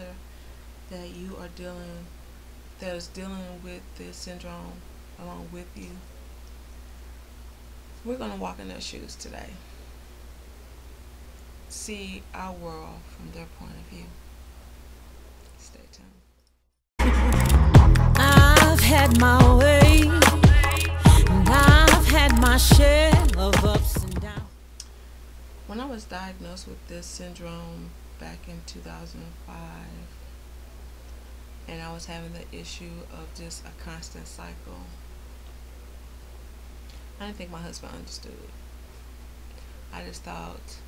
other that you are dealing that is dealing with this syndrome along with you, we're going to walk in their shoes today. See our world from their point of view. Stay tuned. I've had my way, and I've had my share of ups and downs. When I was diagnosed with this syndrome back in 2005, and I was having the issue of just a constant cycle, I didn't think my husband understood. I just thought,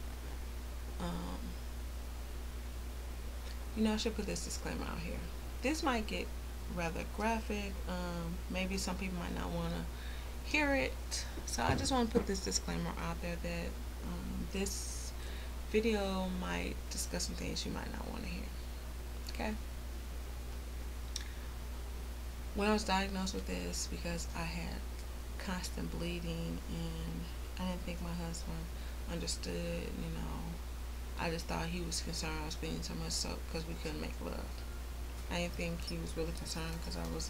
I should put this disclaimer out here. This might get rather graphic. Maybe some people might not want to hear it. So I just want to put this disclaimer out there that this video might discuss some things you might not want to hear. Okay? When I was diagnosed with this, because I had constant bleeding and I didn't think my husband understood, I just thought he was concerned I was bleeding so much so because we couldn't make love. I didn't think he was really concerned because I was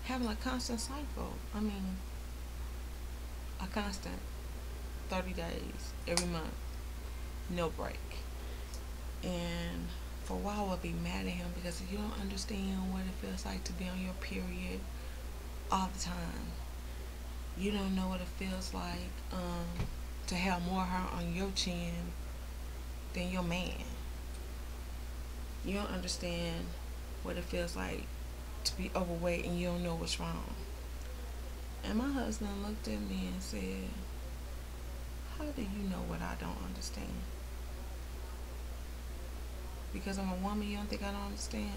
having a constant cycle. I mean, a constant 30 days every month, no break. And for a while I would be mad at him because you don't understand what it feels like to be on your period all the time. You don't know what it feels like to have more hair on your chin than your man. You don't understand what it feels like to be overweight and you don't know what's wrong. And my husband looked at me and said, how do you know what I don't understand? Because I'm a woman, you don't think I don't understand?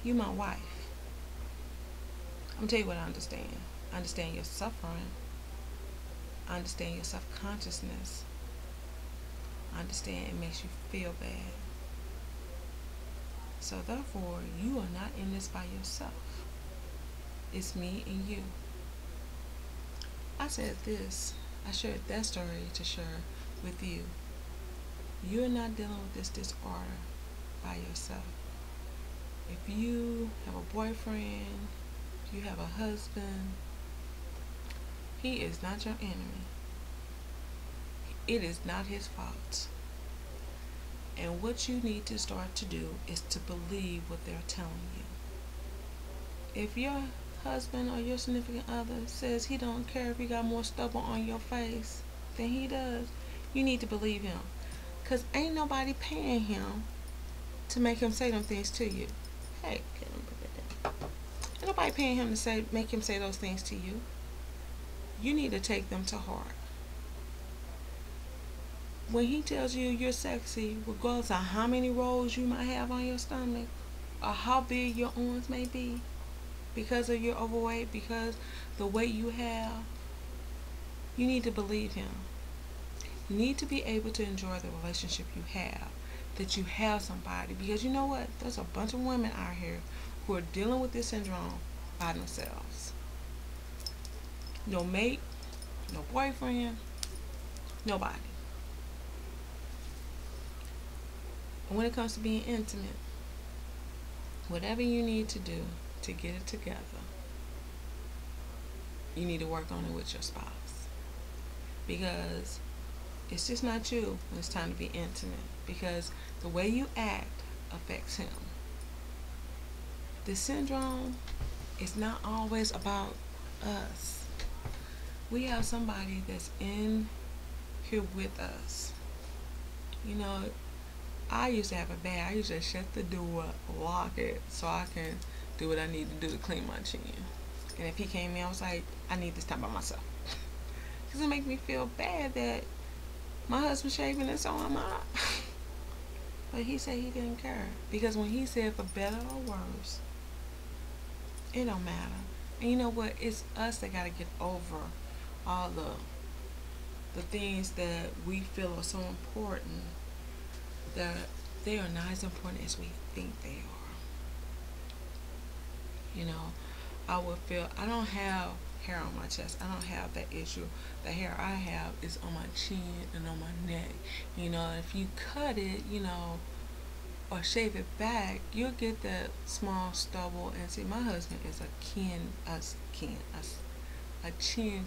You my wife. I'm gonna tell you what I understand. I understand your suffering. I understand your self-consciousness. I understand it makes you feel bad. So therefore, you are not in this by yourself. It's me and you. I said this. I shared that story to share with you. You're not dealing with this disorder by yourself. If you have a boyfriend, if you have a husband, he is not your enemy. It is not his fault. And what you need to start to do is to believe what they're telling you. If your husband or your significant other says he don't care if you got more stubble on your face than he does, you need to believe him. Because ain't nobody paying him to make him say them things to you. Hey, ain't nobody paying him to make him say those things to you. You need to take them to heart. When he tells you you're sexy, regardless of how many rolls you might have on your stomach, or how big your arms may be, because of your overweight, because the weight you have, you need to believe him. You need to be able to enjoy the relationship you have, that you have somebody, because you know what? There's a bunch of women out here who are dealing with this syndrome by themselves. No mate, no boyfriend, nobody. And when it comes to being intimate, whatever you need to do to get it together, you need to work on it with your spouse. Because it's just not you when it's time to be intimate. Because the way you act affects him. The syndrome is not always about us. We have somebody that's in here with us. I used to have it bad. I used to shut the door, lock it, so I can do what I need to do to clean my chin. And if he came in, I was like, I need this time by myself. Because it make me feel bad that my husband shaving and so am I. But he said he didn't care. Because when he said for better or worse, it don't matter. And you know what? It's us that got to get over all the things that we feel are so important, that they are not as important as we think they are. I would feel I don't have hair on my chest. I don't have that issue. The hair I have is on my chin and on my neck. You know, if you cut it, you know, or shave it back, you'll get that small stubble. And see, my husband is a chin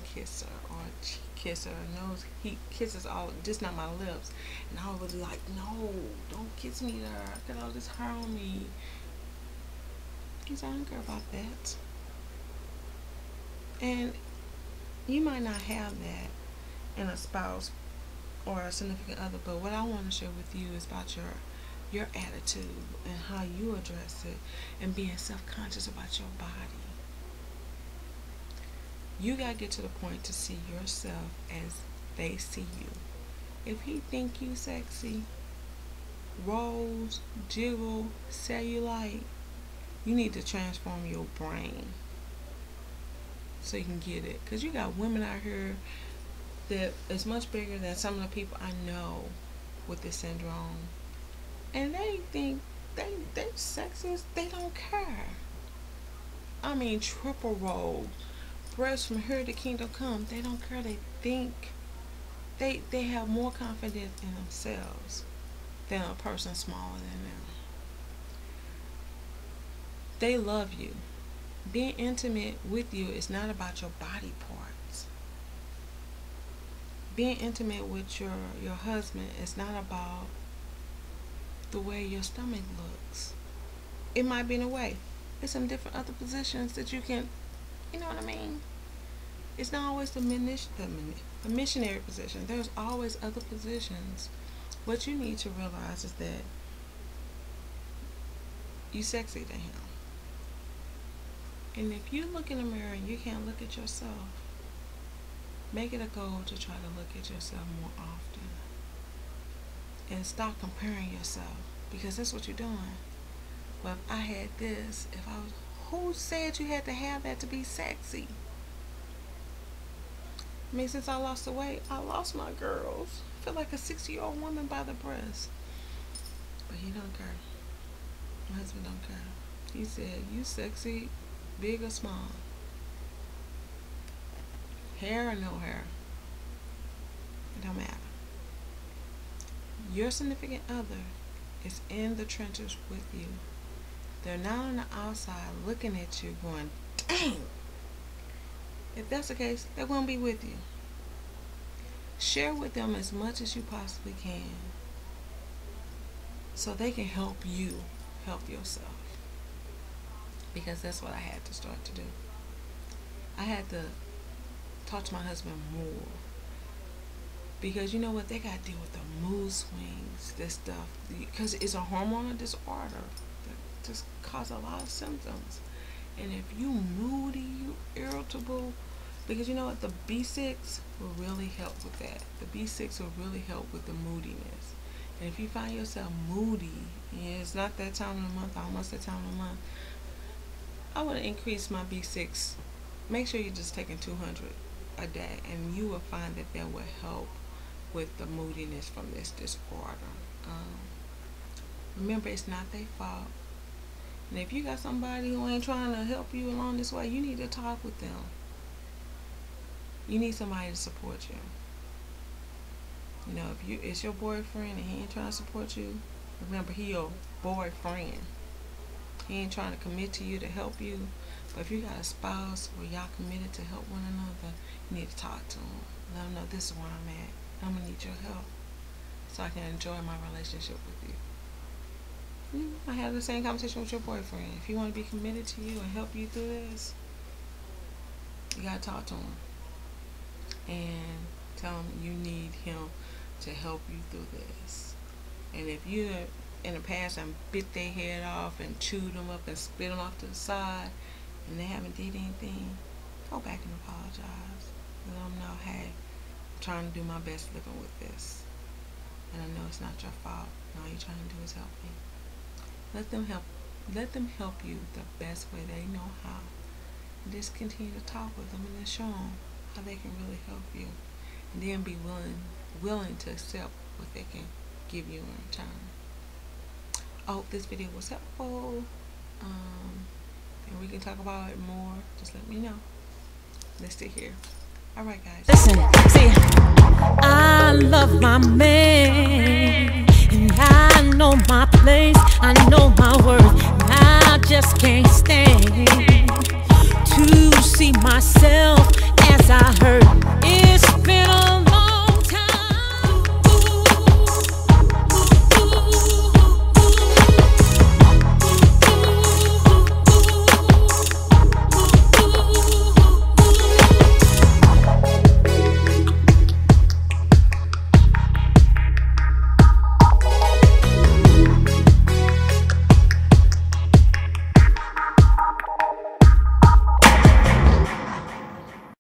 kisser or a cheek kisser. Knows he kisses all, just not my lips. And I was like, no, don't kiss me there. I got all this hair on me. Because I don't care about that. And you might not have that in a spouse or a significant other, but what I want to share with you is about your attitude and how you address it, and being self-conscious about your body. You gotta get to the point to see yourself as they see you. If he think you sexy, rose, jiggle, cellulite, you need to transform your brain so you can get it. Because you got women out here that is much bigger than some of the people I know with this syndrome. And they think they sexy, they don't care. I mean, triple roll, breasts from here to kingdom come. They don't care. They think they have more confidence in themselves than a person smaller than them. They love you. Being intimate with you is not about your body parts. Being intimate with your husband is not about the way your stomach looks. It might be in a way. There's some different other positions that you can, you know what I mean? It's not always the missionary position. There's always other positions. What you need to realize is that you sexy to him. And if you look in the mirror and you can't look at yourself, make it a goal to try to look at yourself more often. And stop comparing yourself, because that's what you're doing. Well, if I had this, who said you had to have that to be sexy? I mean, since I lost the weight, I lost my girls. I feel like a 60-year-old woman by the breast. But he don't care. My husband don't care. He said, you sexy, big or small, hair or no hair, it don't matter. Your significant other is in the trenches with you. They're not on the outside looking at you going, dang. If that's the case, they won't be with you. Share with them as much as you possibly can so they can help you help yourself. Because that's what I had to start to do. I had to talk to my husband more. Because you know what? They got to deal with the mood swings, this stuff. Because it's a hormonal disorder that just causes a lot of symptoms. And if you moody, you irritable, because you know what? The B6 will really help with that. The B6 will really help with the moodiness. And if you find yourself moody, and it's not that time of the month, almost that time of the month, I want to increase my B6. Make sure you're just taking 200 a day, and you will find that will help with the moodiness from this disorder. Remember, it's not their fault. And if you got somebody who ain't trying to help you along this way, you need to talk with them. You need somebody to support you. You know, if it's your boyfriend and he ain't trying to support you, remember, he your boyfriend. He ain't trying to commit to you to help you. But if you got a spouse where y'all committed to help one another, you need to talk to him. Let him know this is where I'm at. I'm going to need your help so I can enjoy my relationship with you. You might have the same conversation with your boyfriend. If you want to be committed to you and help you through this, you got to talk to him. And tell him you need him to help you through this. And if you in the past and bit their head off and chewed them up and spit them off to the side and they haven't did anything, go back and apologize. Let them know, hey, I'm trying to do my best living with this. And I know it's not your fault. All you're trying to do is help me. Let them help you the best way they know how. And just continue to talk with them and then show them how they can really help you. And then be willing to accept what they can give you in return. I hope this video was helpful. And we can talk about it more. Just let me know. Let's stay here. All right, guys. Listen, see, I love my man.